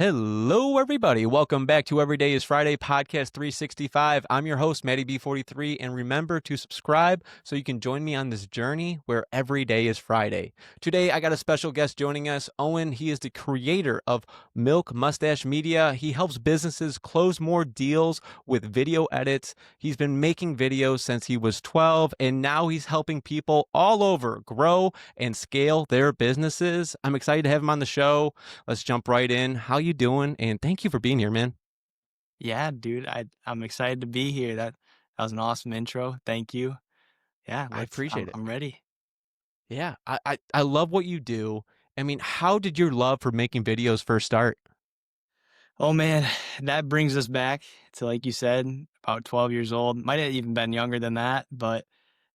Hello, everybody. Welcome back to Every Day is Friday Podcast 365. I'm your host, Matty B43, and remember to subscribe so you can join me on this journey where every day is Friday. Today, I got a special guest joining us, Owen. He is the creator of Milk Mustache Media. He helps businesses close more deals with video edits. He's been making videos since he was 12, and now he's helping people all over grow and scale their businesses. I'm excited to have him on the show. Let's jump right in. How you doing? And thank you for being here, man. Yeah, dude, I'm excited to be here. That was an awesome intro. Thank you. Yeah, I let's. appreciate I'm it. I'm ready. Yeah, I love what you do. I mean, how did your love for making videos first start? Oh man, that brings us back to, like you said, about 12 years old. Might have even been younger than that, but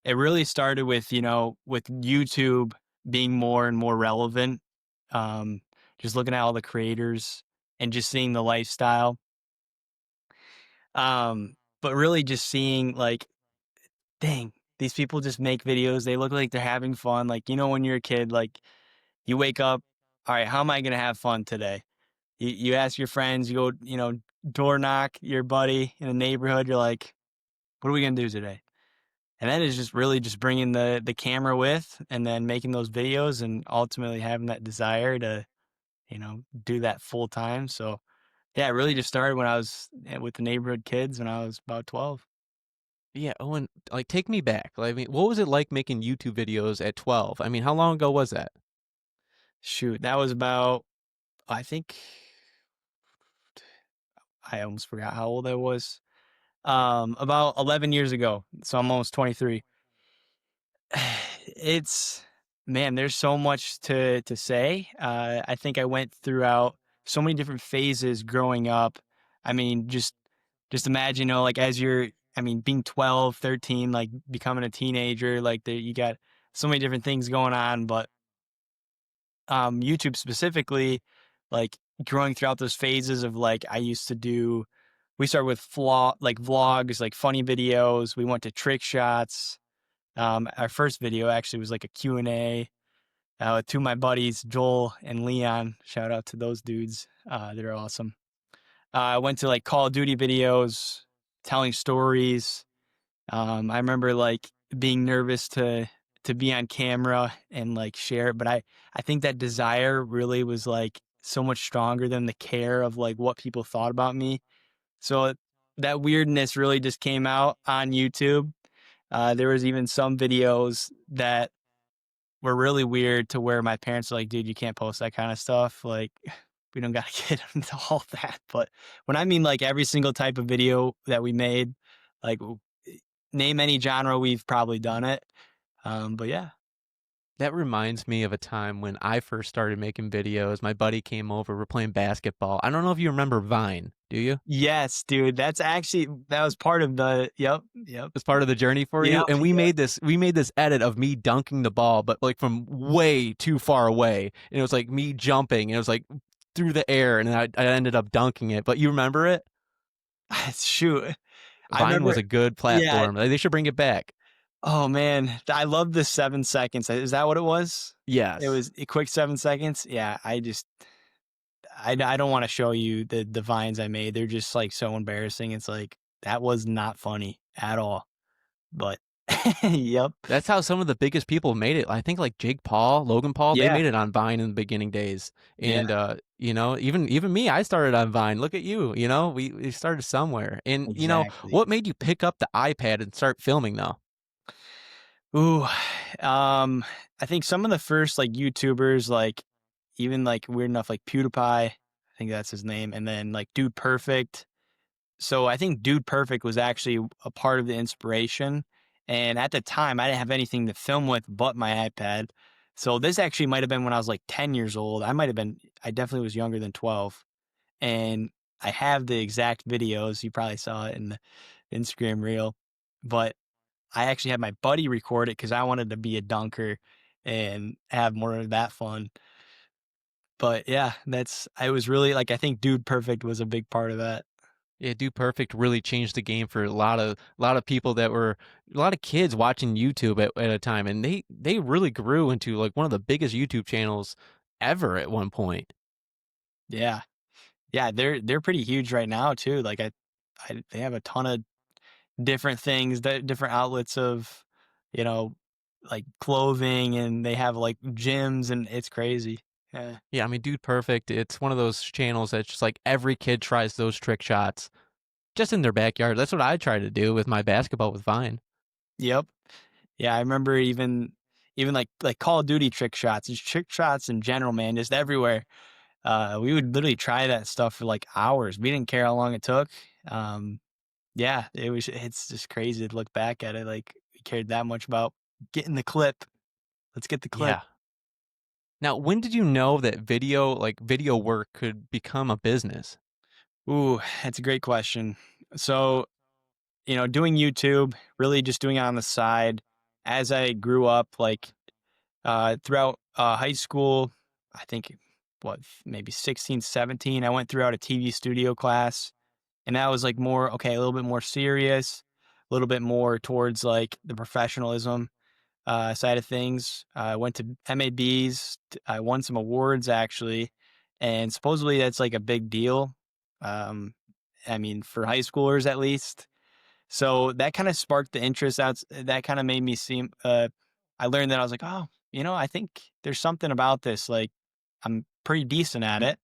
it really started with with YouTube being more and more relevant. Um, just looking at all the creators and just seeing the lifestyle. But really just seeing like, dang, these people just make videos. They look like they're having fun. Like, when you're a kid, like you wake up, all right, how am I going to have fun today? You ask your friends, you go, door knock your buddy in the neighborhood. You're like, what are we going to do today? And that is just really just bringing the camera with and then making those videos and ultimately having that desire to, do that full time. So yeah, it really just started when I was with the neighborhood kids when I was about 12. Yeah, Owen, like take me back. I mean, what was it like making YouTube videos at 12? I mean, how long ago was that? Shoot, that was about, I think, I almost forgot how old I was. About 11 years ago. So I'm almost 23. It's, man, there's so much to say. I think I went throughout so many different phases growing up. I mean, just imagine, like as you're, I mean, being 12, 13, like becoming a teenager, like you got so many different things going on, but YouTube specifically, like growing throughout those phases of like I used to do. We started with like vlogs, like funny videos. We went to trick shots. Our first video actually was like a Q&A with two of my buddies, Joel and Leon. Shout out to those dudes. They're awesome. I went to like Call of Duty videos, telling stories. I remember like being nervous to be on camera and like share it, but I think that desire really was like so much stronger than the care of like what people thought about me. So that weirdness really just came out on YouTube. There was even some videos that were really weird to where my parents were like, dude, you can't post that kind of stuff. Like, we don't got to get into all that. But when I mean like every single type of video that we made, like name any genre, we've probably done it. But yeah. That reminds me of a time when I first started making videos. My buddy came over, we're playing basketball. I don't know if you remember Vine, do you? Yes, dude. That was part of yep, Was part of the journey for you. yep, And we yep. made this edit of me dunking the ball, but like from way too far away. And it was like me jumping, and it was like through the air, and I ended up dunking it. But you remember it? Shoot. I Vine was remember, a good yeah. platform. They should bring it back. Oh man, I love the 7 seconds. Is that what it was? It Yes. was a quick 7 seconds. Yeah, I don't want to show you the vines I made. They're just like so embarrassing. It's like that was not funny at all. But yep, That's how some of the biggest people made it. I think like Jake Paul, Logan Paul, they yeah, made it on Vine in the beginning days. yeah, And even me, I started on Vine. Look at you, we started somewhere. And exactly. what made you pick up the iPad and start filming though? Ooh, I think some of the first like YouTubers, like even like weird enough, like PewDiePie, I think that's his name, and then like Dude Perfect. So I think Dude Perfect was actually a part of the inspiration. And at the time, I didn't have anything to film with but my iPad. So this actually might have been when I was like 10 years old. I definitely was younger than 12. And I have the exact videos. You probably saw it in the Instagram reel. But I actually had my buddy record it because I wanted to be a dunker and have more of that fun. But yeah, I was really like, I think Dude Perfect was a big part of that. Yeah, Do Perfect really changed the game for a lot of people that were a lot of kids watching YouTube at a time, and they really grew into like one of the biggest YouTube channels ever at one point. Yeah. Yeah, they're pretty huge right now too. Like I they have a ton of different things, that different outlets of, you know, like clothing, and they have like gyms, and it's crazy. Yeah. Yeah, I mean, Dude Perfect, it's one of those channels that's just like every kid tries those trick shots just in their backyard. That's what I try to do with my basketball with Vine. Yep. Yeah, I remember even like Call of Duty trick shots, just trick shots in general, man, just everywhere. We would literally try that stuff for like hours. We didn't care how long it took. Um, yeah, it's just crazy to look back at it. Like we cared that much about getting the clip. Let's get the clip. Yeah. Now, when did you know that video work could become a business? Ooh, that's a great question. So, doing YouTube, really just doing it on the side as I grew up, like throughout high school, I think maybe 16, 17, I went throughout a TV studio class, and that was like more, okay, a little bit more serious, a little bit more towards like the professionalism side of things. I went to MABs. I won some awards actually, and supposedly that's like a big deal. Um, I mean, for high schoolers at least. So that kind of sparked the interest. That kind of made me seem. I learned that I was like, oh, I think there's something about this. Like, I'm pretty decent at it.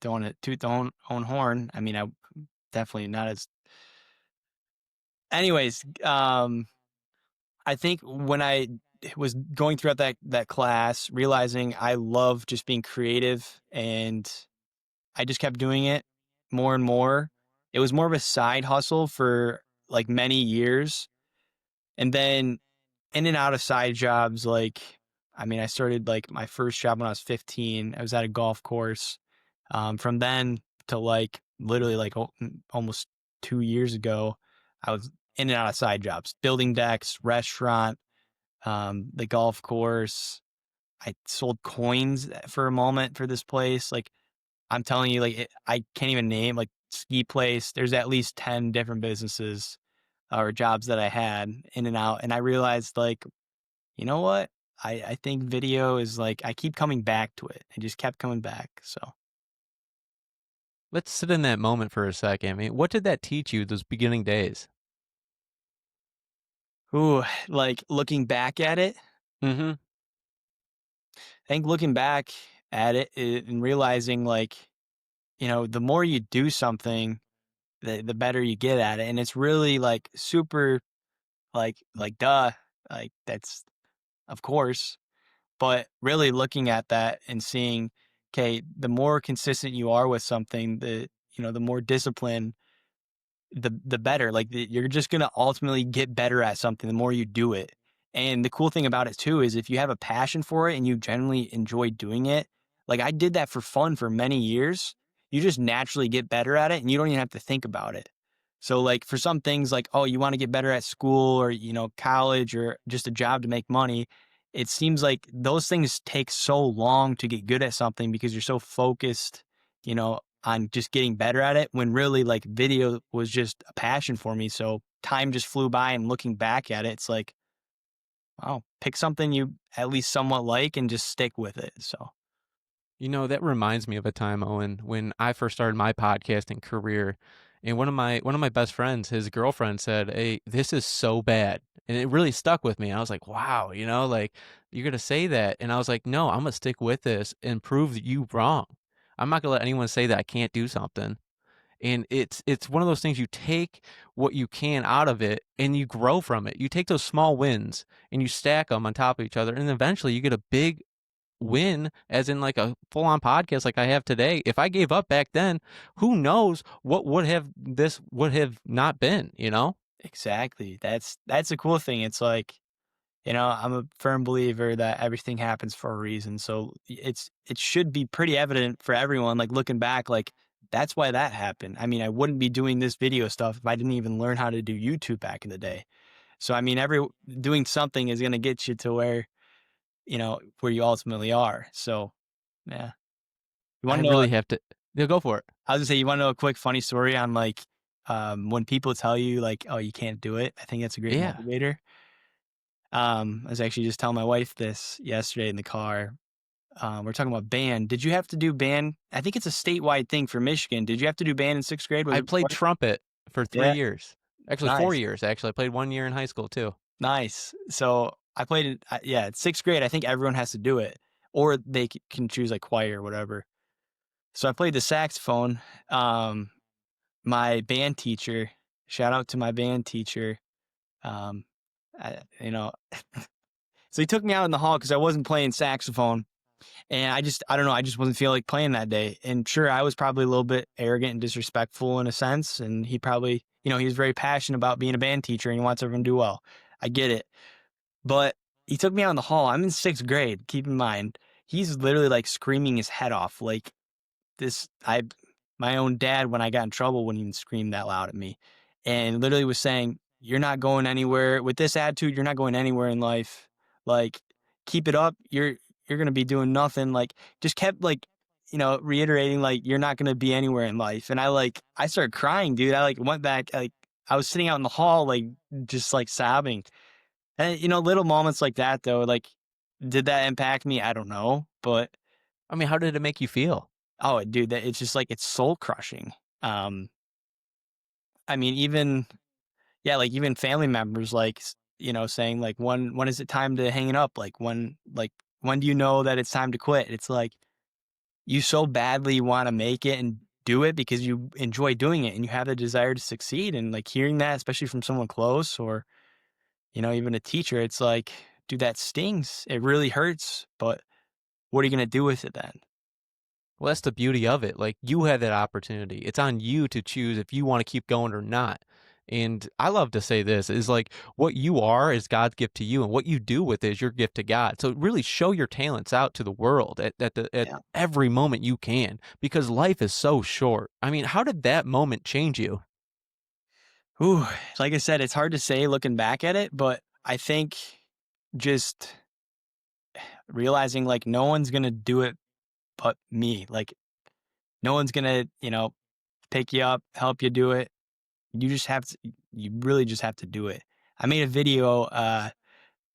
Don't want to toot the own horn. I mean, I definitely not as. Anyways, I think when I was going throughout that class, realizing I love just being creative, and I just kept doing it more and more. It was more of a side hustle for like many years. And then in and out of side jobs, like, I mean, I started like my first job when I was 15. I was at a golf course. From then to like literally like almost 2 years ago, I was in and out of side jobs, building decks, restaurant, the golf course. I sold coins for a moment for this place. Like, I'm telling you, like, I can't even name like ski place. There's at least 10 different businesses or jobs that I had in and out. And I realized, like, you know what? I think video is like, I keep coming back to it. I just kept coming back. So, Let's sit in that moment for a second. I mean, what did that teach you those beginning days? ooh, like looking back at it, Mhm. I think looking back at and realizing, like, the more you do something, the better you get at it. And it's really like super, like, duh, like that's, of course. But really looking at that and seeing, okay, the more consistent you are with something, the more discipline, the better. Like you're just gonna ultimately get better at something the more you do it. And the cool thing about it too is if you have a passion for it and you generally enjoy doing it, like I did that for fun for many years, you just naturally get better at it and you don't even have to think about it. So like for some things like, oh, you want to get better at school or college or just a job to make money, it seems like those things take so long to get good at something because you're so focused, on just getting better at it, when really like video was just a passion for me. So time just flew by, and looking back at it, it's like, wow, pick something you at least somewhat like and just stick with it. So, That reminds me of a time, Owen, when I first started my podcasting career, and one of my best friends, his girlfriend said, "Hey, this is so bad." And it really stuck with me. I was like, "Wow, like you're going to say that." And I was like, "No, I'm going to stick with this and prove you wrong. I'm not going to let anyone say that I can't do something." And it's one of those things, you take what you can out of it and you grow from it. You take those small wins and you stack them on top of each other, and eventually you get a big win, as in like a full-on podcast like I have today. If I gave up back then, who knows what would have not been. exactly. That's a cool thing. It's like, I'm a firm believer that everything happens for a reason. So it should be pretty evident for everyone, like looking back, like that's why that happened. I mean, I wouldn't be doing this video stuff if I didn't even learn how to do YouTube back in the day. So I mean, every doing something is going to get you to where you ultimately are. So, yeah. You I want to know really have to. Yeah, go for it. I was gonna say, you want to know a quick funny story on like when people tell you like, oh, you can't do it. I think that's a great Yeah. motivator. I was actually just telling my wife this yesterday in the car. we're talking about band. Did you have to do band? I think it's a statewide thing for Michigan. Did you have to do band in 6th grade? Was I it played required? trumpet for 3 Yeah, years. Actually, 4 nice, years, actually. I played 1 year in high school too. nice. So I played it. Yeah, 6th grade. I think everyone has to do it, or they can choose like choir or whatever. So I played the saxophone. Um, my band teacher. Shout out to my band teacher. Um, you know, so he took me out in the hall because I wasn't playing saxophone. And I don't know, I just wasn't feeling like playing that day. And sure, I was probably a little bit arrogant and disrespectful in a sense. And he probably, he was very passionate about being a band teacher and he wants everyone to do well. I get it. But he took me out in the hall. I'm in 6th grade, keep in mind. He's literally like screaming his head off. Like this, my own dad, when I got in trouble, wouldn't even scream that loud at me. And literally was saying, "You're not going anywhere with this attitude. You're not going anywhere in life. Like, keep it up. You're gonna be doing nothing." Like, just kept like, reiterating like you're not gonna be anywhere in life. And I started crying, dude. I like went back, like I was sitting out in the hall, like just like sobbing. And little moments like that though, like did that impact me? I don't know, but I mean, how did it make you feel? oh, dude, that it's just like it's soul crushing. Um, I mean, even yeah, like even family members, like saying like when is it time to hang it up? Like when do you know that it's time to quit? It's like you so badly want to make it and do it because you enjoy doing it and you have the desire to succeed. And like hearing that, especially from someone close or even a teacher, it's like, dude, that stings. It really hurts. But what are you gonna do with it then? Well, that's the beauty of it. Like, you had that opportunity. It's on you to choose if you want to keep going or not. And I love to say this is like what you are is God's gift to you, and what you do with it is your gift to God. So really show your talents out to the world at Yeah. every moment you can, because life is so short. I mean, how did that moment change you? Ooh, like I said, it's hard to say looking back at it, but I think just realizing like no one's gonna do it but me. Like no one's gonna, pick you up, help you do it. You really just have to do it. I made a video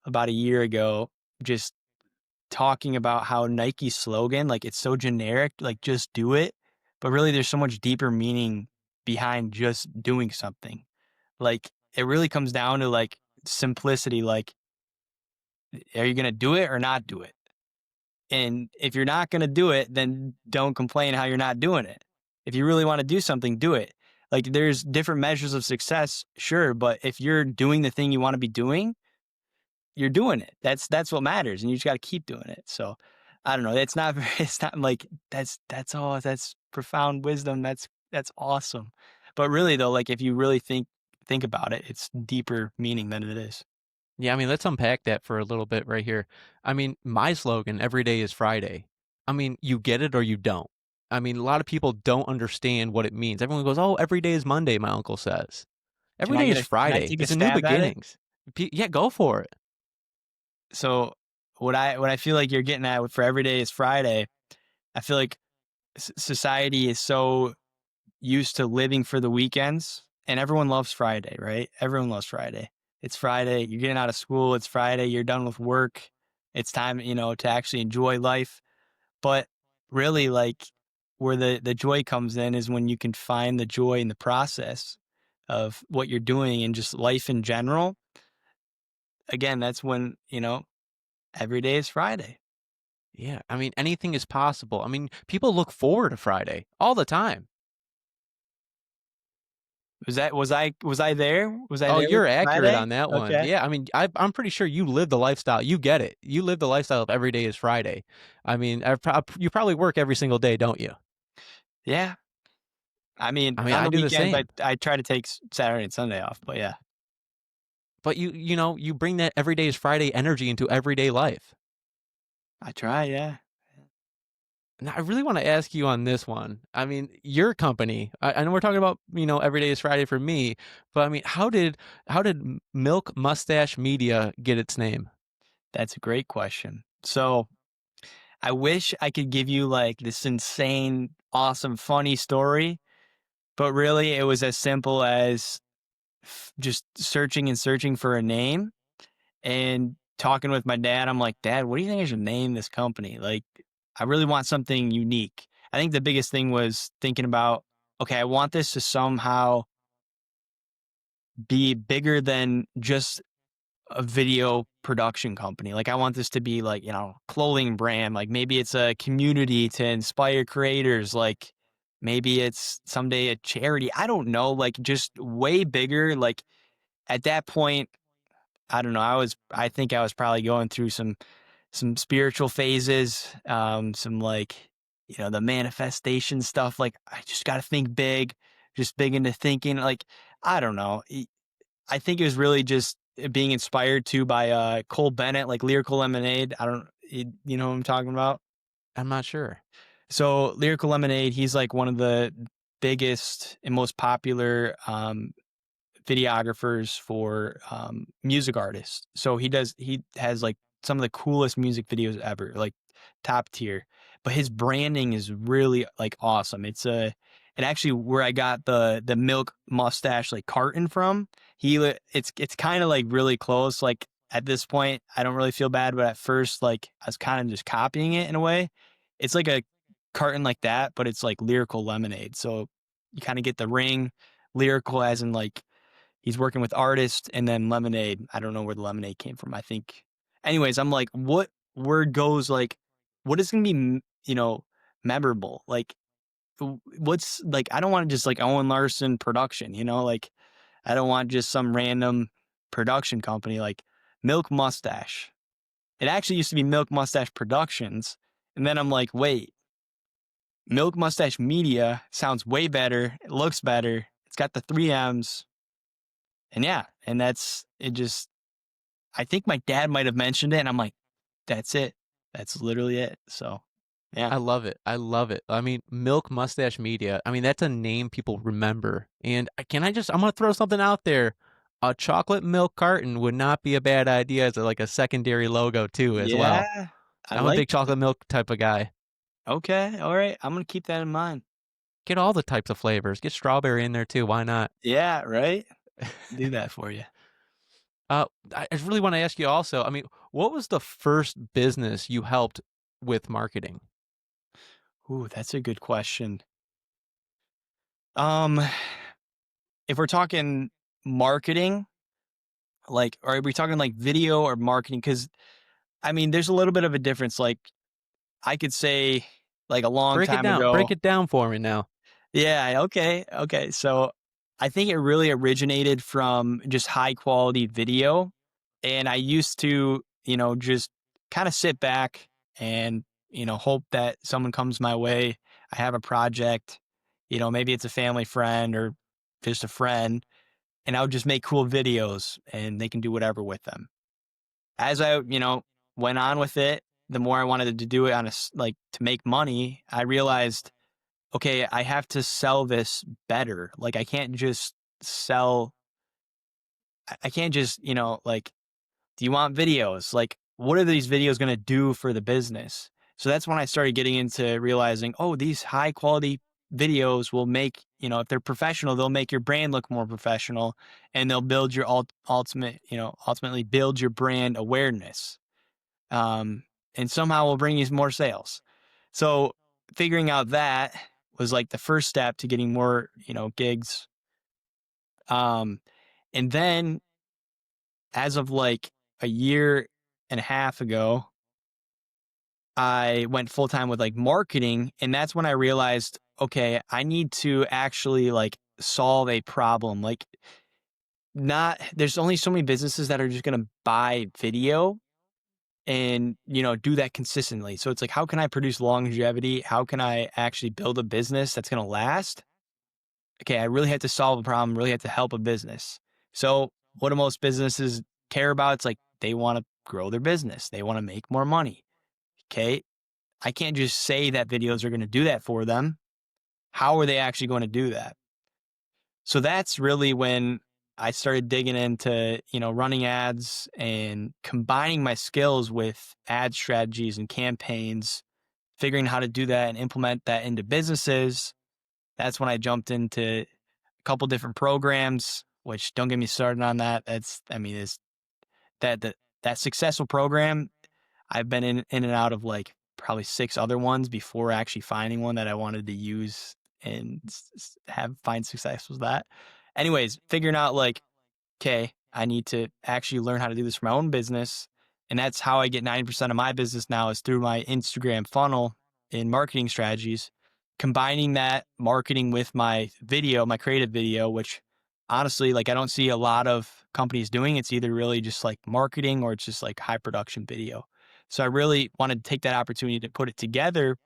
about a year ago just talking about how Nike's slogan, like it's so generic, like just do it. But really there's so much deeper meaning behind just doing something. Like it really comes down to like simplicity, like are you gonna do it or not do it? And if you're not gonna do it, then don't complain how you're not doing it. If you really want to do something, do it. Like there's different measures of success, sure, but if you're doing the thing you want to be doing, you're doing it. That's what matters, and you just got to keep doing it. So, I don't know. It's not. It's not like that's all. That's profound wisdom. That's awesome. But really, though, like if you really think about it, it's deeper meaning than it is. Yeah, I mean, let's unpack that for a little bit right here. I mean, my slogan, every day is Friday. I mean, you get it or you don't. I mean, a lot of people don't understand what it means. Everyone goes, "Oh, every day is Monday," my uncle says. Every day is Can I Friday. take a It's a new stab at it? beginnings. Yeah, go for it. So, what I feel like you're getting at for every day is Friday. I feel like society is so used to living for the weekends, and everyone loves Friday, right? Everyone loves Friday. It's Friday, you're getting out of school, it's Friday, you're done with work. It's time, to actually enjoy life. But really like where the joy comes in is when you can find the joy in the process of what you're doing and just life in general. Again, that's when, every day is Friday. Yeah, I mean, anything is possible. I mean, people look forward to Friday all the time. Was I there? Was I Oh, there with you're accurate Friday? on that one. Okay. Yeah, I mean, I'm pretty sure you live the lifestyle. You get it. You live the lifestyle of every day is Friday. I mean, you probably work every single day, don't you? Yeah. I mean, I mean, on I the do the weekends, I same. I try to take Saturday and Sunday off, but yeah, But you bring that every day is Friday energy into everyday life. I try. Yeah, Now, I really want to ask you on this one. I mean, your company. I know we're talking about every day is Friday for me, but I mean, how did Milk Mustache Media get its name? that's a great question. So I wish I could give you like this insane, awesome, funny story, but really it was as simple as just searching and searching for a name and talking with my dad. I'm like, Dad, what do you think I should name this company? Like, I really want something unique. I think the biggest thing was thinking about, okay, I want this to somehow be bigger than just a video production company. Like I want this to be like, clothing brand. Like maybe it's a community to inspire creators. Like maybe it's someday a charity. I don't know. Like just way bigger. Like at that point, I don't know. I think I was probably going through some spiritual phases, some like, the manifestation stuff. Like I just got to think big, just big into thinking. Like, I don't know. I think it was really just being inspired to by Cole Bennett, like Lyrical Lemonade. I don't, you know what I'm talking about? I'm not sure. So Lyrical Lemonade, he's like one of the biggest and most popular videographers for music artists. So he has like some of the coolest music videos ever, like top tier. But his branding is really like awesome. And actually where I got the Milk Mustache like carton from, it's kind of like really close. Like at this point, I don't really feel bad, but at first, like I was kind of just copying it in a way. It's like a carton like that, but it's like Lyrical Lemonade. So you kind of get the ring, lyrical as in like he's working with artists, and then lemonade. I don't know where the lemonade came from. I think, anyways, I'm like, what word goes like, what is going to be, memorable? Like, what's like, I don't want to just like Owen Larsen production, like, I don't want just some random production company like Milk Mustache. It actually used to be Milk Mustache Productions. And then I'm like, wait, Milk Mustache Media sounds way better. It looks better. It's got the three M's. And yeah, and that's it just I think my dad might have mentioned it and I'm like, that's it. That's literally it. So, yeah. I love it. I love it. I mean, Milk Mustache Media. I mean, that's a name people remember. And I'm going to throw something out there. A chocolate milk carton would not be a bad idea as like a secondary logo too, as well. Yeah. I I'm a like big chocolate milk type of guy. Okay. All right. I'm going to keep that in mind. Get all the types of flavors. Get strawberry in there too. Why not? Yeah, right? Do that for you. I just really want to ask you also. I mean, what was the first business you helped with marketing? Ooh, that's a good question. Um, if we're talking marketing, like, or are we talking like video or marketing? Because I mean, there's a little bit of a difference. Like, I could say, like a long Break it time down. Break ago. it down for me now. Yeah, okay, okay. So I think it really originated from just high quality video. And I used to, just kind of sit back and, hope that someone comes my way. I have a project, maybe it's a family friend or just a friend, and I would just make cool videos and they can do whatever with them. As I, went on with it, the more I wanted to do it like to make money, I realized okay, I have to sell this better. Like I can't just sell I can't just, like, do you want videos? Like, what are these videos going to do for the business? So that's when I started getting into realizing, oh, these high quality videos will make, if they're professional, they'll make your brand look more professional and they'll build your ultimately build your brand awareness. And somehow will bring you more sales. So figuring out that was like the first step to getting more, gigs. Um, and then as of like a year and a half ago, I went full time with like marketing. And that's when I realized, okay, I need to actually like solve a problem. Like, there's only so many businesses that are just going to buy video and, do that consistently. So it's like, how can I produce longevity? How can I actually build a business that's going to last? Okay, I really had to solve a problem, really had to help a business. So what do most businesses care about? It's like they want to grow their business. They want to make more money. Okay. I can't just say that videos are going to do that for them. How are they actually going to do that? So that's really when I started digging into, running ads and combining my skills with ad strategies and campaigns, figuring how to do that and implement that into businesses. That's when I jumped into a couple different programs, which don't get me started on that. Is that successful program. I've been in and out of like probably 6 other ones before actually finding one that I wanted to use and find success with that. Anyways, figuring out like, okay, I need to actually learn how to do this for my own business. And that's how I get 90% of my business now is through my Instagram funnel in marketing strategies, combining that marketing with my video, my creative video, which honestly, like I don't see a lot of companies doing. It's either really just like marketing or it's just like high production video. So I really wanted to take that opportunity to put it together.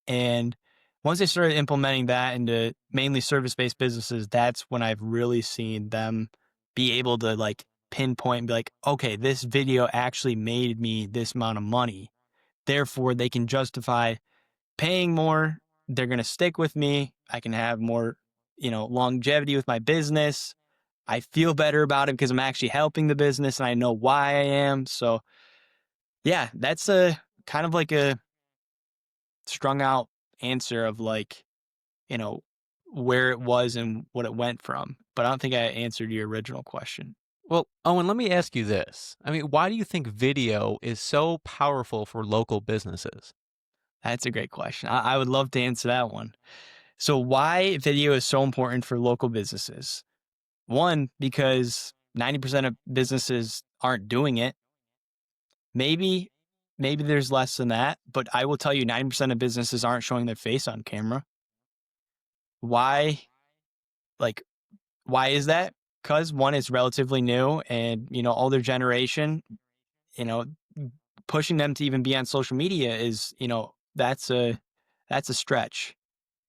And once I started implementing that into mainly service-based businesses, that's when I've really seen them be able to like pinpoint and be like, okay, this video actually made me this amount of money. Therefore, they can justify paying more. They're going to stick with me. I can have more, longevity with my business. I feel better about it because I'm actually helping the business and I know why I am. So yeah, that's a kind of like a strung out answer of like, you know, where it was and what it went from. But I don't think I answered your original question. Well, Owen, let me ask you this. I mean, why do you think video is so powerful for local businesses? That's a great question. I would love to answer that one. So why video is so important for local businesses? One, because 90% of businesses aren't doing it. Maybe there's less than that, but I will tell you 90% of businesses aren't showing their face on camera. Why? Like, why is that? Because one is relatively new and, older generation, you know, pushing them to even be on social media is, that's a stretch.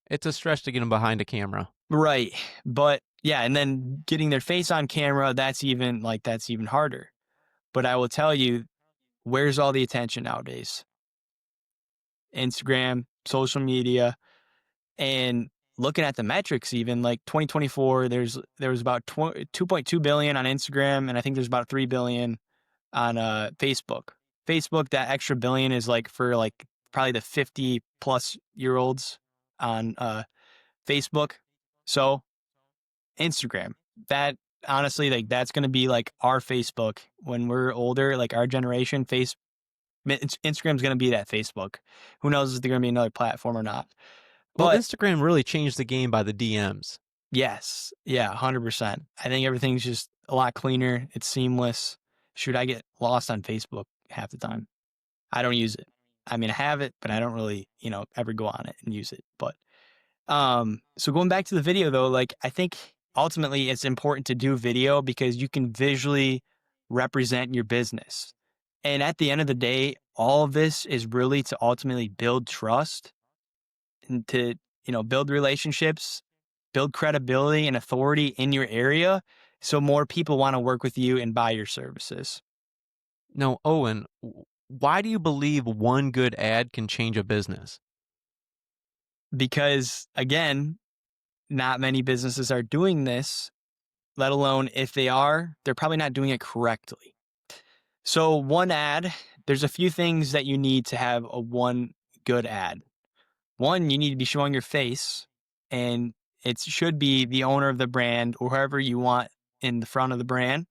It's a stretch to get them behind a camera. Right. But yeah, and then getting their face on camera, that's even harder. But I will tell you, where's all the attention nowadays? Instagram, social media, and looking at the metrics, even like 2024, there was about 2.2 billion on Instagram, and I think there's about 3 billion on Facebook. Facebook, that extra billion is like for like probably the 50 plus year olds on Facebook. So Instagram, that honestly, like that's going to be like our Facebook when we're older, like our generation. Instagram's going to be that Facebook. Who knows if there's going to be another platform or not? Well, But Instagram really changed the game by the DMs. yes, yeah, 100%. I think everything's just a lot cleaner. It's seamless. Shoot, I get lost on Facebook half the time. I don't use it. I mean, I have it, but I don't really, ever go on it and use it. But so going back to the video though, like I think ultimately it's important to do video because you can visually represent your business. And at the end of the day, all of this is really to ultimately build trust and to, build relationships, build credibility and authority in your area so more people want to work with you and buy your services. No, Owen, why do you believe one good ad can change a business? Because again, not many businesses are doing this, let alone if they are, they're probably not doing it correctly. So one ad, there's a few things that you need to have a one good ad. One, you need to be showing your face, and it should be the owner of the brand or whoever you want in the front of the brand.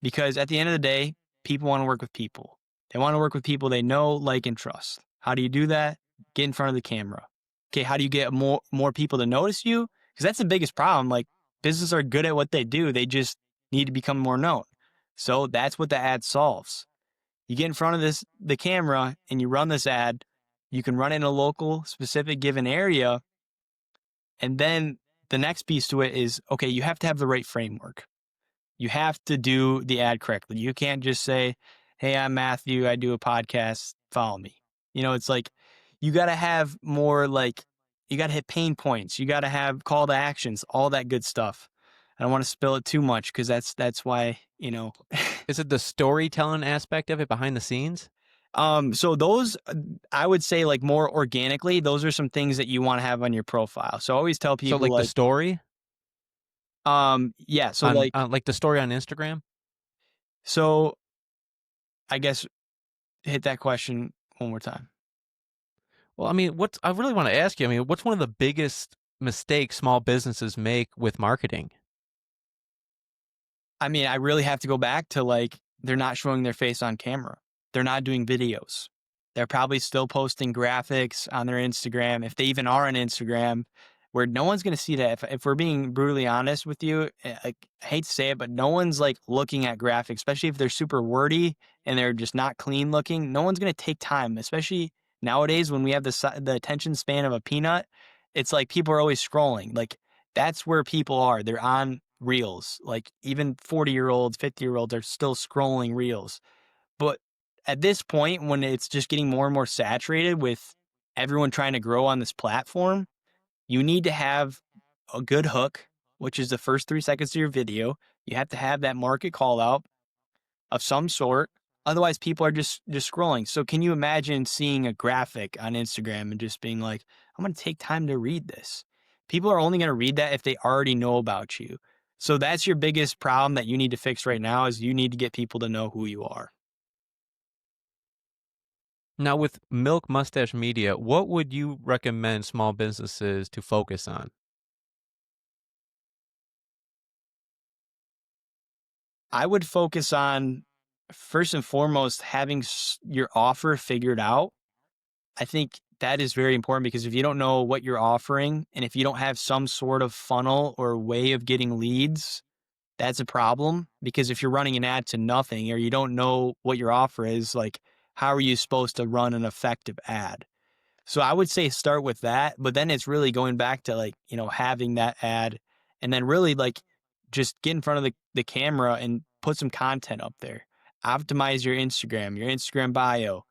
Because at the end of the day, people want to work with people. They want to work with people they know, like, and trust. How do you do that? Get in front of the camera. Okay, how do you get more people to notice you? Because that's the biggest problem. Like, businesses are good at what they do. They just need to become more known. So that's what the ad solves. You get in front of the camera and you run this ad. You can run it in a local, specific given area. And then the next piece to it is, okay, you have to have the right framework. You have to do the ad correctly. You can't just say, hey, I'm Matthew. I do a podcast. Follow me. It's like you got to have more like you got to hit pain points. You got to have call to actions, all that good stuff. I don't want to spill it too much because that's why, Is it the storytelling aspect of it behind the scenes? So those, I would say like more organically, those are some things that you want to have on your profile. So I always tell So people like the like, story yeah. So on like, like the story on Instagram? so I guess hit that question one more time. Well, I mean, I really want to ask you, I mean, what's one of the biggest mistakes small businesses make with marketing? I mean, I really have to go back to like, they're not showing their face on camera. They're not doing videos. They're probably still posting graphics on their Instagram, if they even are on Instagram, where no one's going to see that. If we're being brutally honest with you, like, I hate to say it, but no one's like looking at graphics, especially if they're super wordy and they're just not clean looking. No one's going to take time, especially nowadays when we have the attention span of a peanut. It's like people are always scrolling. Like, that's where people are. They're on reels. Like, even 40-year-olds, 50-year-olds are still scrolling reels. But at this point, when it's just getting more and more saturated with everyone trying to grow on this platform, you need to have a good hook, which is the first 3 seconds of your video. You have to have that market call out of some sort. Otherwise, people are just scrolling. So can you imagine seeing a graphic on Instagram and just being like, I'm going to take time to read this? People are only going to read that if they already know about you. So that's your biggest problem that you need to fix right now, is you need to get people to know who you are. Now, with Milk Mustache Media, what would you recommend small businesses to focus on? I would focus on, first and foremost, having your offer figured out. I think that is very important, because if you don't know what you're offering and if you don't have some sort of funnel or way of getting leads, that's a problem. Because if you're running an ad to nothing, or you don't know what your offer is, like, how are you supposed to run an effective ad? So I would say start with that, but then it's really going back to, like, having that ad, and then really, like, just get in front of the camera and put some content up there. Optimize your Instagram bio.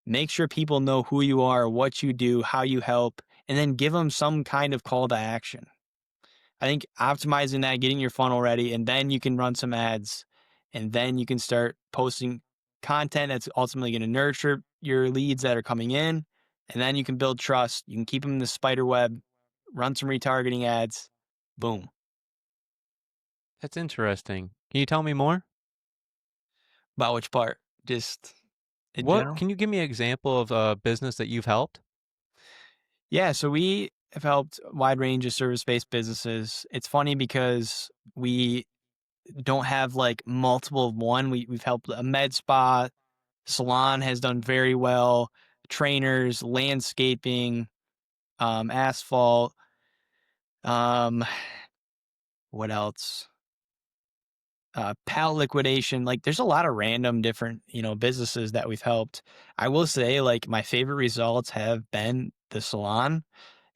Make sure people know who you are, what you do, how you help, and then give them some kind of call to action. I think optimizing that, getting your funnel ready, and then you can run some ads, and then you can start posting content that's ultimately going to nurture your leads that are coming in. And then you can build trust. You can keep them in the spider web, run some retargeting ads. Boom. That's interesting. Can you tell me more? About which part? Just in What general? can you give me an example of a business that you've helped? Yeah. So we have helped a wide range of service-based businesses. It's funny because we don't have like multiple of one. We've helped a med spa, salon has done very well, trainers, landscaping, asphalt, um, what else? Pallet liquidation. Like, there's a lot of random different, businesses that we've helped. I will say, like, my favorite results have been the salon.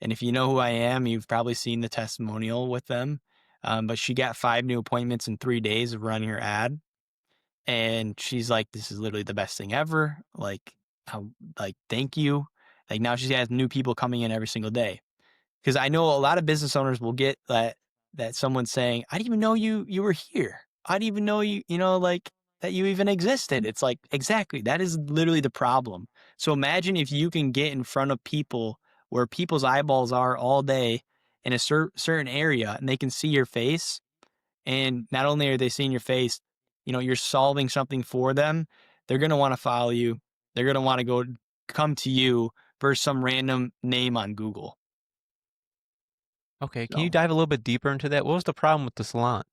And if you know who I am, you've probably seen the testimonial with them. But she got 5 new appointments in 3 days of running her ad. And she's like, "This is literally the best thing ever. Like, thank you." Like, now she has new people coming in every single day. Because I know a lot of business owners will get that someone's saying, "I didn't even know you were here. I didn't even know like, that you even existed." It's like, exactly, that is literally the problem. So imagine if you can get in front of people where people's eyeballs are all day in a certain area, and they can see your face. And not only are they seeing your face, you're solving something for them. They're going to want to follow you. They're going to want to come to you versus some random name on Google. Okay, can you So, dive a little bit deeper into that? What was the problem with the salon?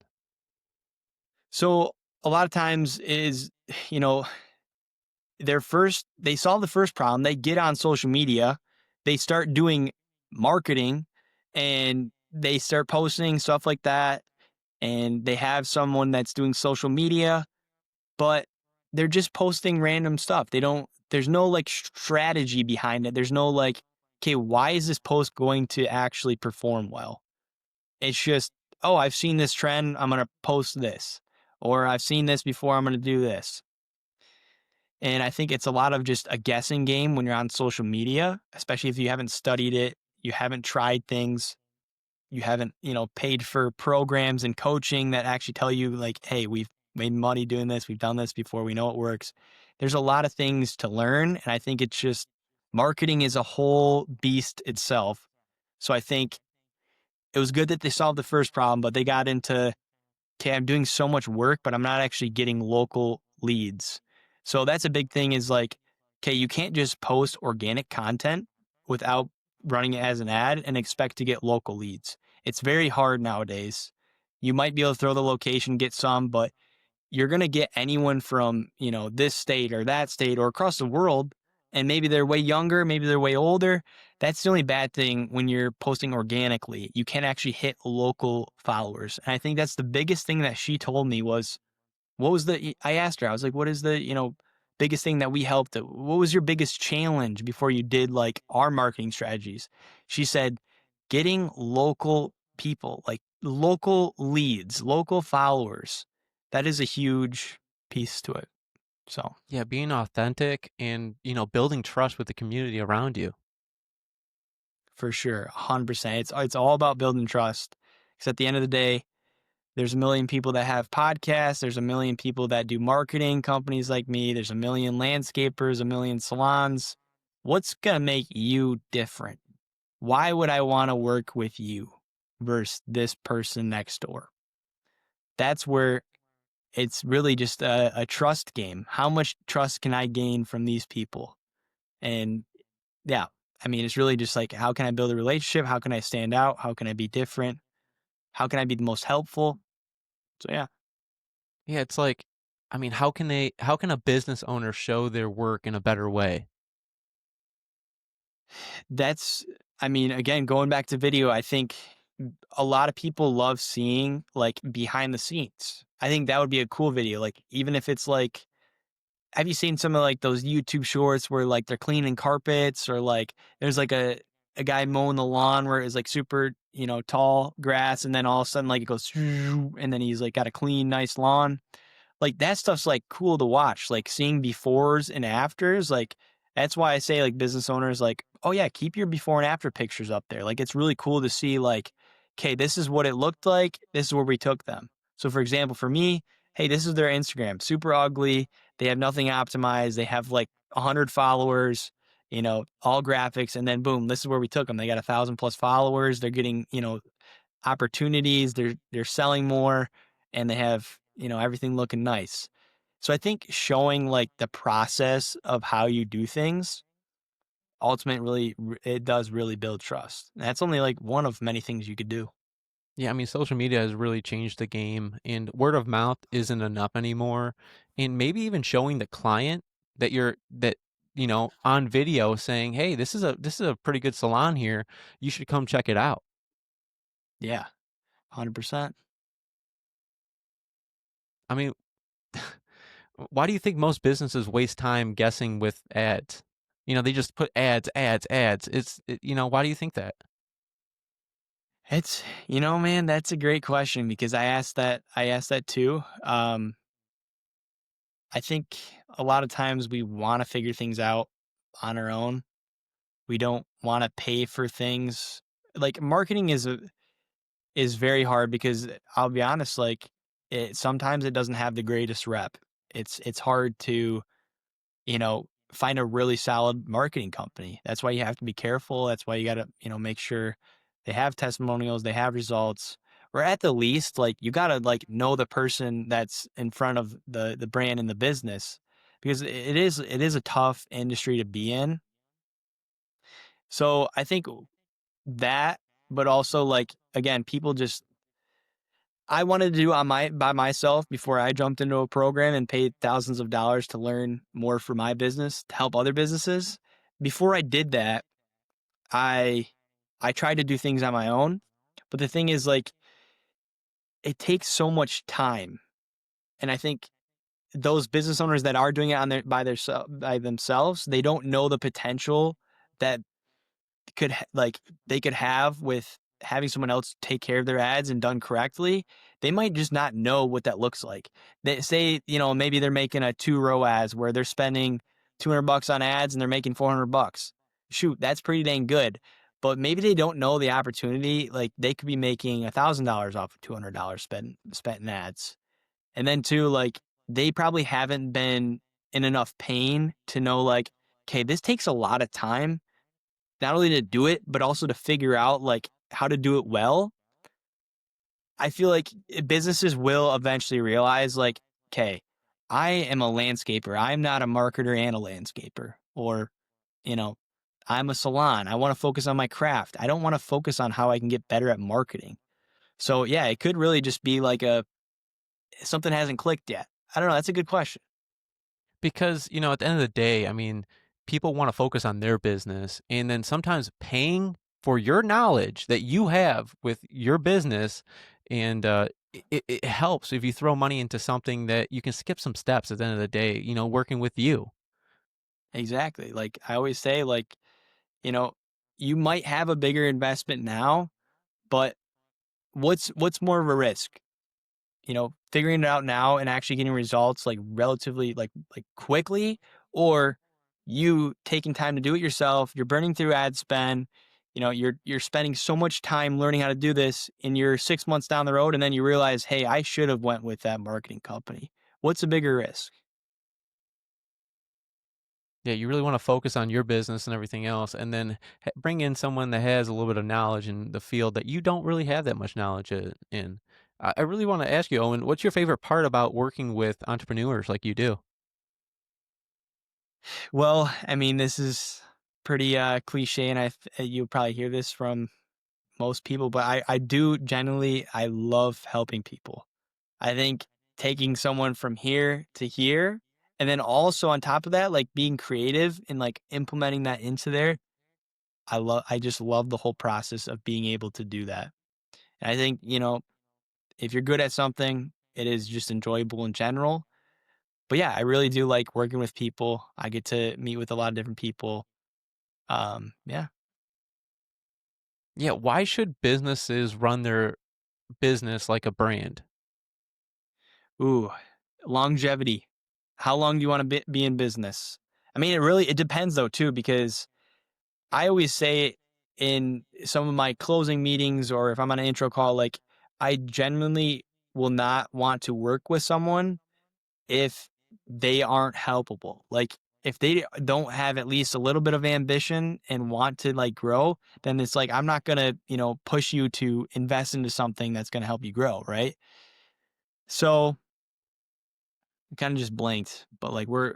so a lot of times is, you know, they solve the first problem. They get on social media, they start doing marketing, and they start posting stuff like that. And they have someone that's doing social media, but they're just posting random stuff. There's no like strategy behind it. There's no like, okay, why is this post going to actually perform well? It's just, oh, I've seen this trend, I'm going to post this. Or I've seen this before, I'm going to do this. And I think it's a lot of just a guessing game when you're on social media, especially if you haven't studied it, you haven't tried things, you haven't, paid for programs and coaching that actually tell you like, hey, we've made money doing this, we've done this before, we know it works. There's a lot of things to learn. And I think it's just, marketing is a whole beast itself. So I think it was good that they solved the first problem, but they got into, okay, I'm doing so much work, but I'm not actually getting local leads. So that's a big thing, is like, okay, you can't just post organic content without running it as an ad and expect to get local leads. It's very hard nowadays. You might be able to throw the location, get some, but you're going to get anyone from, this state or that state or across the world. and maybe they're way younger, maybe they're way older. That's the only bad thing when you're posting organically. You can't actually hit local followers. And I think that's the biggest thing that she told me was, I asked her, I was like, what is the, biggest thing that we helped? What was your biggest challenge before you did like our marketing strategies? She said, getting local people, like local leads, local followers. That is a huge piece to it. So Yeah, being authentic and, building trust with the community around you. for sure, 100%. It's all about building trust. Because at the end of the day, there's a million people that have podcasts. There's a million people that do marketing companies like me. There's a million landscapers, a million salons. What's going to make you different? Why would I want to work with you versus this person next door? That's where it's really just a trust game. How much trust can I gain from these people? And yeah, I mean, it's really just like, how can I build a relationship? How can I stand out? How can I be different? How can I be the most helpful? So yeah. Yeah, it's like, I mean, how can a business owner show their work in a better way? That's I mean, again, going back to video, I think a lot of people love seeing like behind the scenes. I think that would be a cool video. Like, even if it's like, have you seen some of like those YouTube shorts where like they're cleaning carpets, or like there's like a guy mowing the lawn where it's like super, tall grass, and then all of a sudden like it goes and then he's like got a clean, nice lawn. Like, that stuff's like cool to watch, like seeing befores and afters. Like, that's why I say, like, business owners, like, oh yeah, keep your before and after pictures up there. Like, it's really cool to see, like, okay, this is what it looked like, this is where we took them. So for example, for me, hey, this is their Instagram, super ugly, they have nothing optimized, they have like 100 followers, all graphics, and then boom, this is where we took them. They got 1,000 plus followers, they're getting, opportunities, they're selling more, and they have, everything looking nice. So I think showing like the process of how you do things ultimately it does really build trust. And that's only like one of many things you could do. Yeah, I mean, social media has really changed the game, and word of mouth isn't enough anymore. And maybe even showing the client that on video saying, "Hey, this is a pretty good salon here. You should come check it out." Yeah, 100%. I mean, why do you think most businesses waste time guessing with ads? They just put ads, ads, ads. Why do you think that? It's, man, that's a great question, because I asked that too. I think a lot of times we want to figure things out on our own. We don't want to pay for things. Like, marketing is very hard, because I'll be honest, like, sometimes it doesn't have the greatest rep. It's hard to, find a really solid marketing company. That's why you have to be careful. That's why you got to, make sure they have testimonials, they have results, or at the least, like, you got to like know the person that's in front of the brand and the business, because it is a tough industry to be in. So I think that, but also like, again, people just, I wanted to do on my by myself before I jumped into a program and paid thousands of dollars to learn more for my business to help other businesses. Before I did that, I I tried to do things on my own, but the thing is, like, it takes so much time, and I think those business owners that are doing it on their by themselves, they don't know the potential that like they could have with having someone else take care of their ads and done correctly. They might just not know what that looks like. They say, maybe they're making a 2-row ads where they're spending $200 on ads and they're making $400. Shoot, that's pretty dang good. But maybe they don't know the opportunity. Like, they could be making $1,000 off of $200 spent in ads. And then too, like, they probably haven't been in enough pain to know, like, okay, this takes a lot of time, not only to do it, but also to figure out like how to do it well. I feel like businesses will eventually realize, like, okay, I am a landscaper. I'm not a marketer and a landscaper. Or, you know, I'm a salon. I want to focus on my craft. I don't want to focus on how I can get better at marketing. So yeah, it could really just be like something hasn't clicked yet. I don't know. That's a good question. Because, at the end of the day, I mean, people want to focus on their business, and then sometimes paying for your knowledge that you have with your business, and it helps if you throw money into something that you can skip some steps at the end of the day, working with you. Exactly. Like I always say, like, you know, you might have a bigger investment now, but what's more of a risk? Figuring it out now and actually getting results like relatively like quickly, or you taking time to do it yourself, you're burning through ad spend, you're spending so much time learning how to do this and you're 6 months down the road and then you realize, hey, I should have went with that marketing company. What's a bigger risk? Yeah, you really want to focus on your business and everything else, and then bring in someone that has a little bit of knowledge in the field that you don't really have that much knowledge in. I really want to ask you, Owen, what's your favorite part about working with entrepreneurs like you do? Well, I mean, this is pretty cliche, and you'll probably hear this from most people, but I do genuinely, I love helping people. I think taking someone from here to here, and then also on top of that, like being creative and like implementing that into there. I just love the whole process of being able to do that. And I think, if you're good at something, it is just enjoyable in general. But yeah, I really do like working with people. I get to meet with a lot of different people. Yeah. Yeah, why should businesses run their business like a brand? Ooh, longevity. How long do you want to be in business? I mean, it depends though too, because I always say in some of my closing meetings or if I'm on an intro call, like I genuinely will not want to work with someone if they aren't helpable. Like if they don't have at least a little bit of ambition and want to like grow, then it's like I'm not gonna, push you to invest into something that's gonna help you grow, right? So I kind of just blanked, but like No,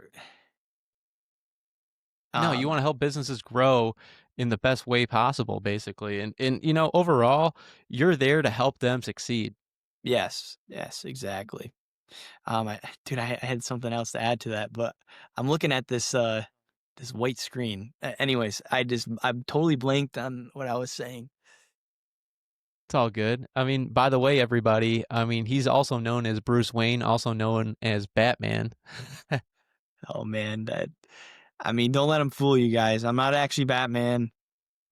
you um wanna help businesses grow in the best way possible, basically, and, overall, you're there to help them succeed. yes, yes, exactly. I had something else to add to that, but I'm looking at this white screen. Anyways, I'm totally blanked on what I was saying. It's all good. I mean, by the way, everybody, he's also known as Bruce Wayne, also known as Batman. Oh man, don't let him fool you guys. I'm not actually Batman.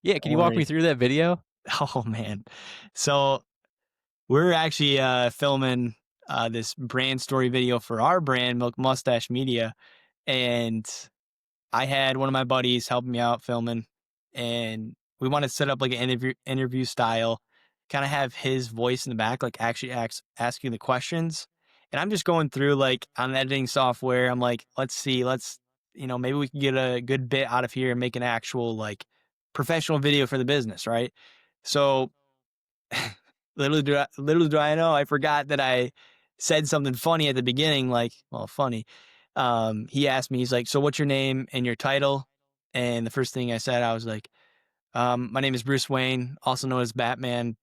Yeah, can Don't you walk me worry. through that video? Oh man. So we're actually filming this brand story video for our brand, Milk Mustache Media, and I had one of my buddies helping me out filming, and we want to set up like an interview style, kind of have his voice in the back, like actually asking the questions. And I'm just going through like on editing software. I'm like, let's see, maybe we can get a good bit out of here and make an actual like professional video for the business, right? So little do I know, I forgot that I said something funny at the beginning, like, well, funny. He asked me, he's like, "So what's your name and your title?" And the first thing I said, I was like, "My name is Bruce Wayne, also known as Batman."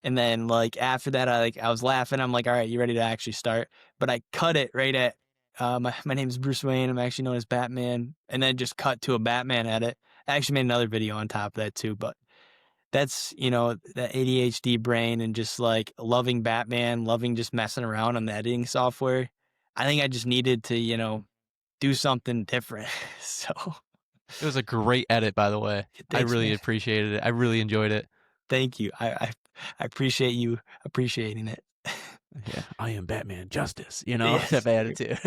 And then like after that, I was laughing. I'm like, "All right, you ready to actually start?" But I cut it right at, my name is Bruce Wayne. I'm actually known as Batman, and then just cut to a Batman edit. I actually made another video on top of that too, but that's, that ADHD brain and just like loving Batman, loving just messing around on the editing software. I think I just needed to, do something different. So It was a great edit, by the way. I thanks, really man. appreciated it. I really enjoyed it. Thank you. I appreciate you appreciating it. Yeah, I am Batman Justice, Yes. type of attitude.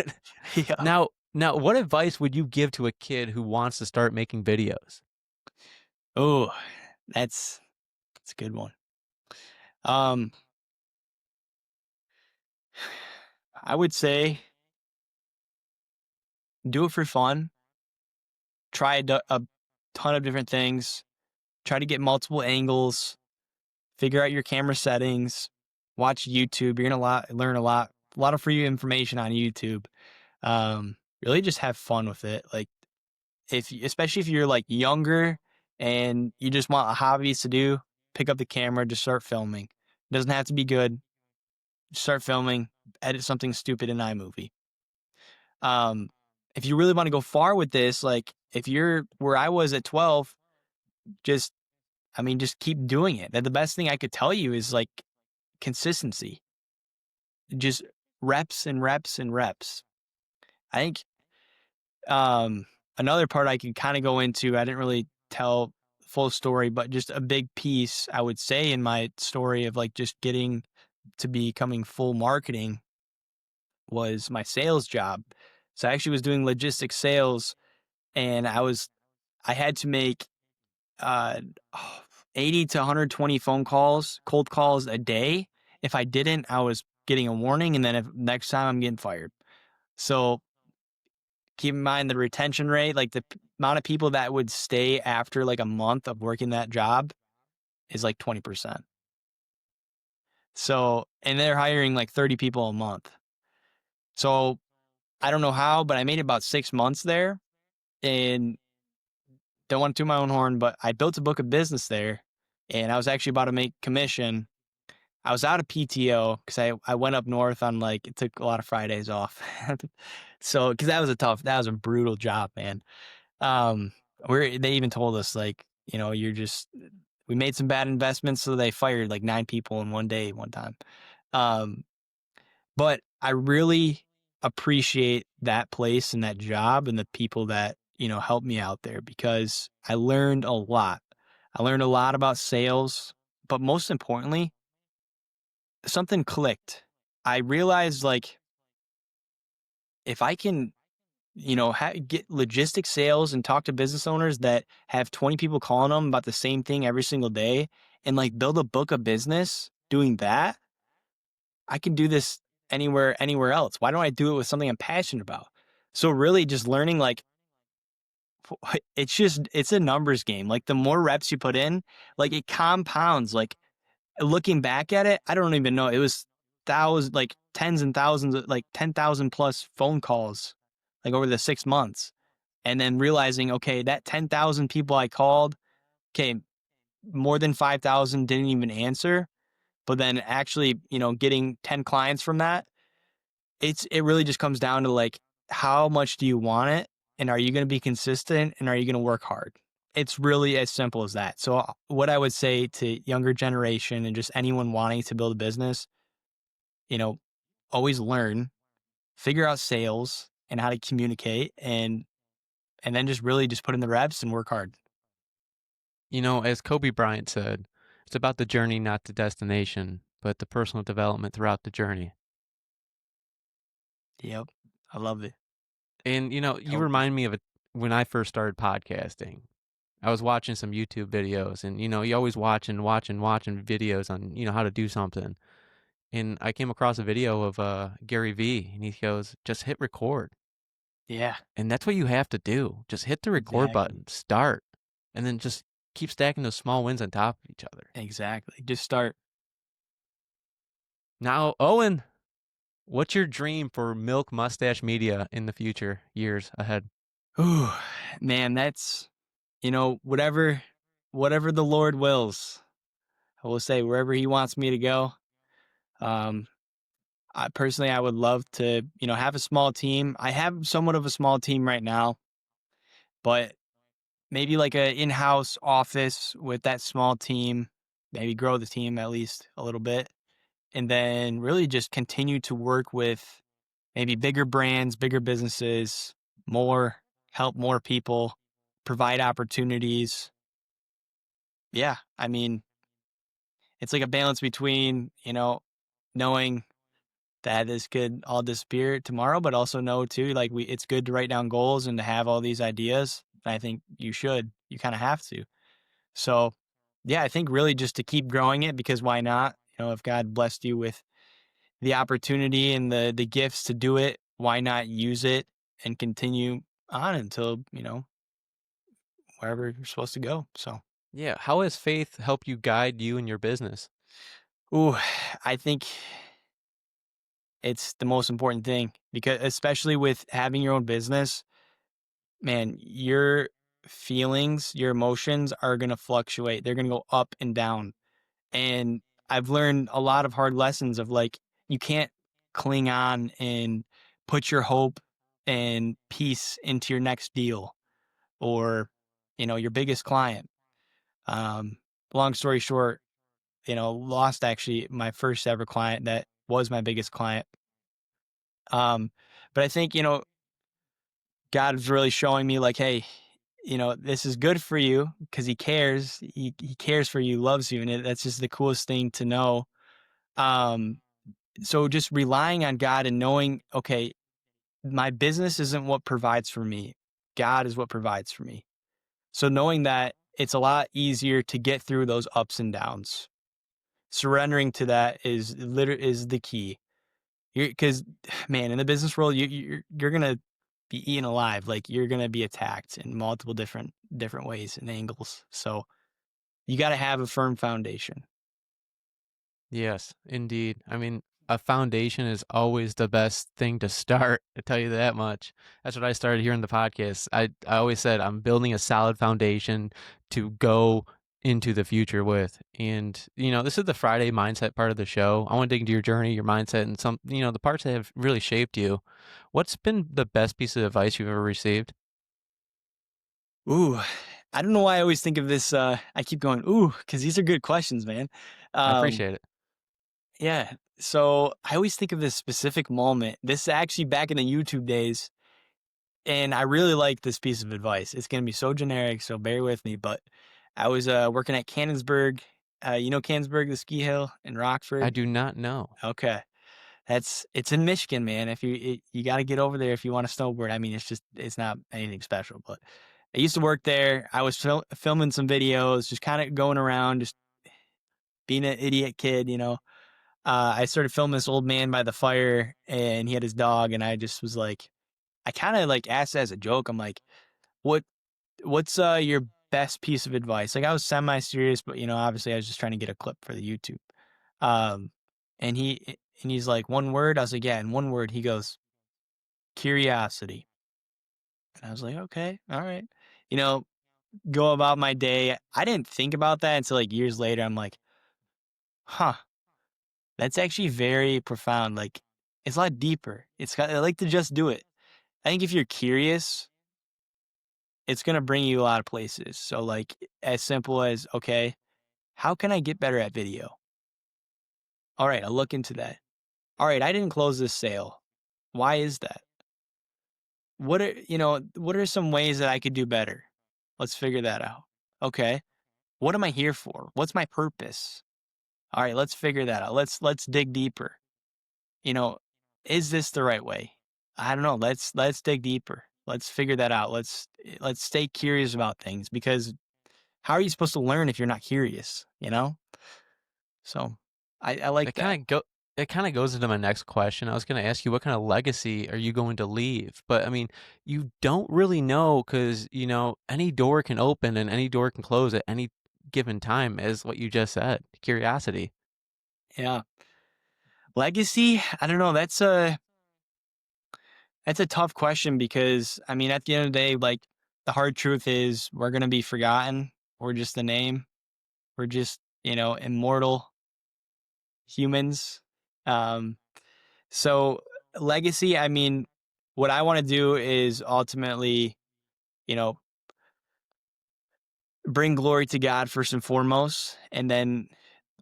Yeah. Now, what advice would you give to a kid who wants to start making videos? Oh, that's a good one. Um, I would say do it for fun. Try a ton of different things. Try to get multiple angles. Figure out your camera settings, watch YouTube. You're gonna learn a lot of free information on YouTube. Really just have fun with it. Like especially if you're like younger and you just want hobbies to do, pick up the camera, just start filming. It doesn't have to be good. Just start filming, edit something stupid in iMovie. Um, if you really want to go far with this, like if you're where I was at 12, just, just keep doing it. That the best thing I could tell you is like consistency, just reps and reps and reps. I think another part I can kind of go into, I didn't really tell full story, but just a big piece I would say in my story of like just getting to becoming full marketing was my sales job. So I actually was doing logistics sales, and I had to make uh 80 to 120 phone calls, cold calls a day. If I didn't, I was getting a warning, and then if next time I'm getting fired. So keep in mind the retention rate, like the amount of people that would stay after like a month of working that job is like 20%. So, and they're hiring like 30 people a month. So I don't know how, but I made about 6 months there, and don't want to toot my own horn, but I built a book of business there, and I was actually about to make commission. I was out of PTO because I went up north on like, it took a lot of Fridays off. So, because that was a brutal job, man. Um, they even told us like, we made some bad investments, so they fired like 9 people in one day, one time. Um, but I really appreciate that place and that job and the people that, helped me out there, because I learned a lot. I learned a lot about sales, but most importantly, something clicked. I realized like if I can, get logistic sales and talk to business owners that have 20 people calling them about the same thing every single day, and like build a book of business doing that, I can do this anywhere else. Why don't I do it with something I'm passionate about? So really just learning like it's a numbers game. Like the more reps you put in, like it compounds. Like looking back at it, I don't even know. It was thousands, like tens and thousands, like 10,000 plus phone calls, like over the 6 months. And then realizing, okay, that 10,000 people I called, okay, more than 5,000 didn't even answer. But then actually, getting 10 clients from that, it really just comes down to like, how much do you want it? And are you going to be consistent? And are you going to work hard? It's really as simple as that. So what I would say to younger generation and just anyone wanting to build a business, you know, always learn, figure out sales and how to communicate, and then just really just put in the reps and work hard. As Kobe Bryant said, it's about the journey, not the destination, but the personal development throughout the journey. Yep. I love it. And, you Kobe. remind me of it when I first started podcasting. I was watching some YouTube videos, and, you always watching videos on, how to do something. And I came across a video of Gary Vee, and he goes, just hit record. Yeah, And that's what you have to do. Just hit the record exactly. button, start, and then just keep stacking those small wins on top of each other. Exactly. Just start. Now, Owen, what's your dream for Milk Mustache Media in the future years ahead? Ooh, man, that's, whatever the Lord wills. I will say wherever he wants me to go. Um, I would love to, have a small team. I have somewhat of a small team right now, but maybe like a in-house office with that small team, maybe grow the team at least a little bit, and then really just continue to work with maybe bigger brands, bigger businesses, help more people, provide opportunities. Yeah, it's like a balance between, knowing that this could all disappear tomorrow, but also know too, like it's good to write down goals and to have all these ideas. And I think you kind of have to. So yeah, I think really just to keep growing it, because why not? If God blessed you with the opportunity and the gifts to do it, why not use it and continue on until, wherever you're supposed to go. So, Yeah, how has faith helped you guide you in your business? ooh, I think it's the most important thing, because especially with having your own business, man, your feelings, your emotions are going to fluctuate. They're going to go up and down. And I've learned a lot of hard lessons of like, you can't cling on and put your hope and peace into your next deal. or, your biggest client. Um, Long story short, lost actually my first ever client that was my biggest client. Um, but I think, God is really showing me like, hey, this is good for you because he cares. He cares for you, loves you. And that's just the coolest thing to know. Um, so just relying on God and knowing, okay, my business isn't what provides for me. God is what provides for me. So knowing that, it's a lot easier to get through those ups and downs. Surrendering to that is the key. Because, man, in the business world, you're gonna be eaten alive. Like, you're gonna be attacked in multiple different ways and angles. So you got to have a firm foundation. Yes, indeed. I mean, a foundation is always the best thing to start. I tell you that much. That's what I started here in the podcast. I always said I'm building a solid foundation to go into the future with. And, this is the Friday mindset part of the show. I want to dig into your journey, your mindset, and some, the parts that have really shaped you. What's been the best piece of advice you've ever received? Ooh, I don't know why I always think of this. I keep going, ooh, because these are good questions, man. I Um, appreciate it. yeah. So I always think of this specific moment. This is actually back in the YouTube days. And I really like this piece of advice. It's going to be so generic, so bear with me. But I was working at Cannonsburg. Cannonsburg, the ski hill in I Rockford? do not know. Okay. It's in Michigan, man. You got to get over there if you want to snowboard. I mean, it's not anything special, but I used to work there. I was filming some videos, just kind of going around, just being an idiot kid, I started filming this old man by the fire, and he had his dog, and I just was like, I kind of like asked as a joke. I'm like, what what's your best piece of advice? Like, I was semi serious, but obviously I was just trying to get a clip for the YouTube. Um, and he's like, one word. I was like, yeah, in one word. He goes, curiosity. And I was like, okay, all right. You know, go about my day. I didn't think about that until like years later. I'm like, huh, that's actually very profound. Like, it's a lot deeper. I like to just do it. I think if you're curious, it's gonna bring you a lot of places. So like, as simple as, okay, how can I get better at video? All right, I'll look into that. All right, I didn't close this sale. Why is that? What are some ways that I could do better? Let's figure that out. Okay. What am I here for? What's my purpose? All right, let's figure that out. Let's dig deeper. You know, is this the right way? I don't know. Let's dig deeper. Let's figure that out. Let's stay curious about things, because how are you supposed to learn if you're not curious, So I like That that. kind of go That kind of goes into my next question. I was going to ask you, what kind of legacy are you going to leave? But I mean, you don't really know because, any door can open and any door can close at any given time, as what you just said. Curiosity. Yeah. Legacy? I don't know. That's a tough question, because I mean, at the end of the day, like, the hard truth is we're gonna be forgotten. We're just a name. We're just, immortal humans. Um, so legacy, I mean, what I want to do is ultimately, you know, bring glory to God first and foremost, and then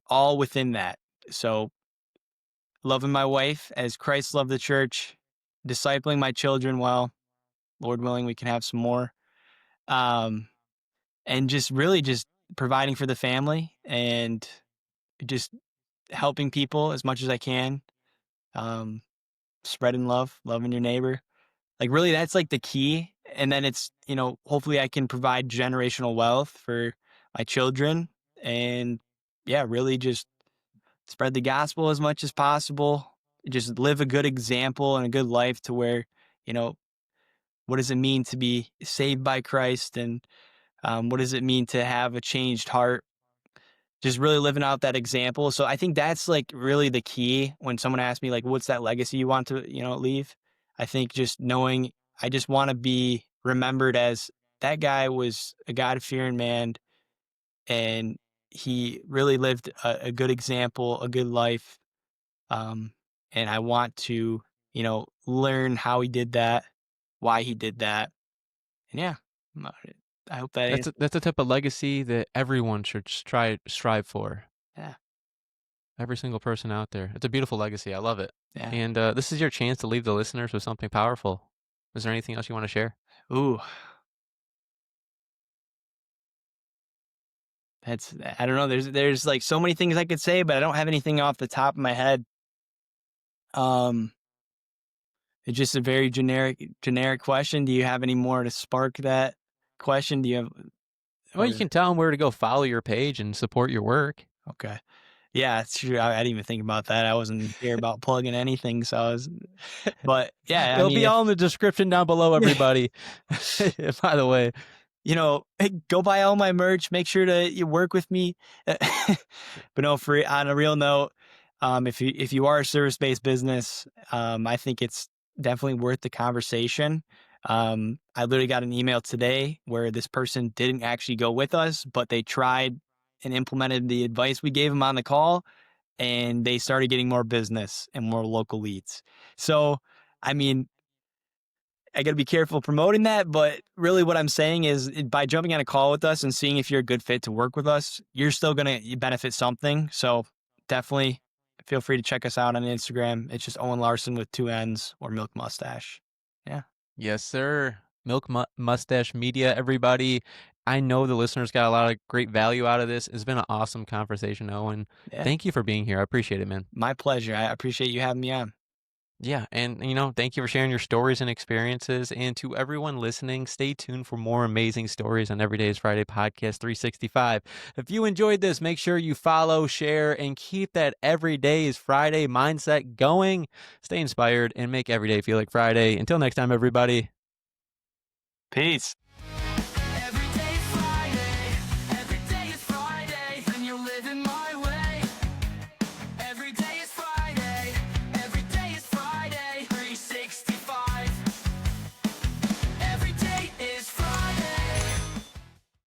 all within that. So loving my wife as Christ loved the church, discipling my children well, Lord willing, we can have some more. Um, and just really just providing for the family, and just helping people as much as I can. Um, Spreading love, loving your neighbor. Like, really, that's like the key. And then it's, hopefully I can provide generational wealth for my children, and yeah, really just spread the gospel as much as possible. Just live a good example and a good life, to where, you know, what does it mean to be saved by Christ, and what does it mean to have a changed heart? Just really living out that example. So I think that's like really the key when someone asks me like, what's that legacy you want to, leave? I think just knowing, I just want to be remembered as that guy was a God-fearing man, and he really lived a good example, a good life. Um, and I want to, learn how he did that, why he did that. And yeah. I hope that answers. That's a type of legacy that everyone should strive for. Yeah. Every single person out there. It's a beautiful legacy. I love it. Yeah. And this is your chance to leave the listeners with something powerful. Is there anything else you want to share? Ooh, I don't know. There's like so many things I could say, but I don't have anything off the top of my head. Um, it's just a very generic question. Do you have any more to spark that question? Do you have? Well, you Or, can tell them where to go follow your page and support your work. okay. Yeah, it's true. I didn't even think about that. I wasn't here about plugging anything, so I was. But yeah, I It'll mean, be all in the description down below, everybody. By the way, hey, go buy all my merch. Make sure to you work with me. But no, on a real note, if you are a service-based business, I think it's definitely worth the conversation. I literally got an email today where this person didn't actually go with us, but they tried and implemented the advice we gave them on the call, and they started getting more business and more local leads. So, I mean, I got to be careful promoting that, but really what I'm saying is by jumping on a call with us and seeing if you're a good fit to work with us, you're still going to benefit something. So definitely feel free to check us out on Instagram. It's just Owen Larsen with 2 N's or Milk Mustache. Yeah. yes, sir. Milk Mustache Media, everybody. I know the listeners got a lot of great value out of this. It's been an awesome conversation, Owen. Yeah. Thank you for being here. I appreciate it, man. My pleasure. I appreciate you having me on. Yeah, and thank you for sharing your stories and experiences. And to everyone listening, stay tuned for more amazing stories on Every Day is Friday Podcast 365. If you enjoyed this, make sure you follow, share, and keep that Every Day is Friday mindset going. Stay inspired and make every day feel like Friday. Until next time, everybody. Peace.